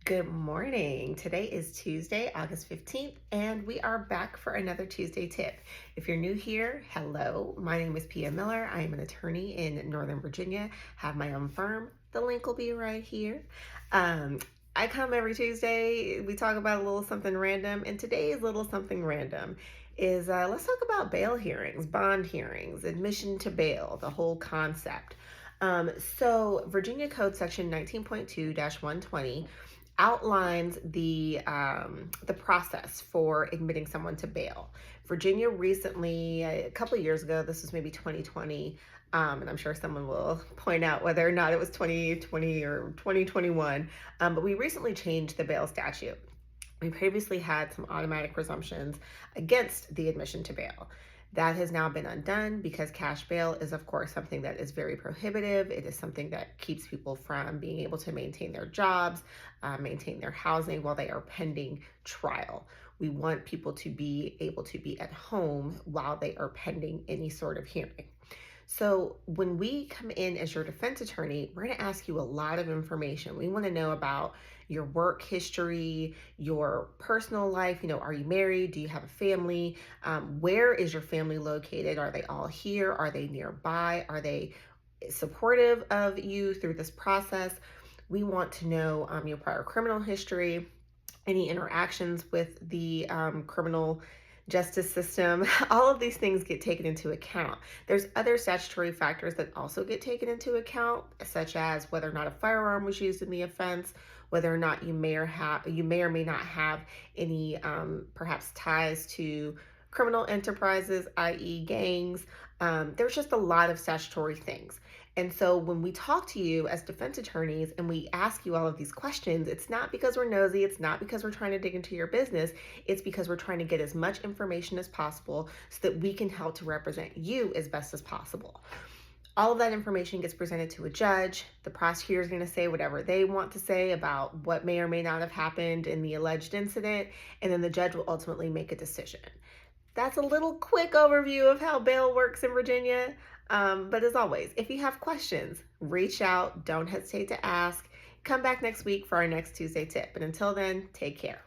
Good morning. Today is Tuesday, August 15th, and we are back for another Tuesday tip. If you're new here, hello. My name is Pia Miller. I am an attorney in Northern Virginia, have my own firm. The link will be right here. Um, I come every Tuesday. We talk about a little something random, and today's little something random is let's talk about bail hearings, bond hearings, admission to bail, the whole concept. So Virginia Code Section 19.2-120 outlines the process for admitting someone to bail. Virginia recently, a couple of years ago, this was maybe 2020, and I'm sure someone will point out whether or not it was 2020 or 2021, but we recently changed the bail statute. We previously had some automatic presumptions against the admission to bail. That has now been undone because cash bail is, of course, something that is very prohibitive. It is something that keeps people from being able to maintain their jobs, maintain their housing while they are pending trial. We want people to be able to be at home while they are pending any sort of hearing. So, when we come in as your defense attorney, we're going to ask you a lot of information. We want to know about your work history, your personal life. Are you married? Do you have a family? Where is your family located? Are they all here? Are they nearby? Are they supportive of you through this process? We want to know your prior criminal history, any interactions with the criminal justice system. All of these things get taken into account. There's other statutory factors that also get taken into account, such as whether or not a firearm was used in the offense, whether or not you may or may not have any perhaps ties to criminal enterprises, i.e., gangs. There's just a lot of statutory things. And so when we talk to you as defense attorneys and we ask you all of these questions, it's not because we're nosy, it's not because we're trying to dig into your business, it's because we're trying to get as much information as possible so that we can help to represent you as best as possible. All of that information gets presented to a judge. The prosecutor is going to say whatever they want to say about what may or may not have happened in the alleged incident, and then the judge will ultimately make a decision. That's a little quick overview of how bail works in Virginia. But as always, if you have questions, reach out. Don't hesitate to ask. Come back next week for our next Tuesday tip. But until then, take care.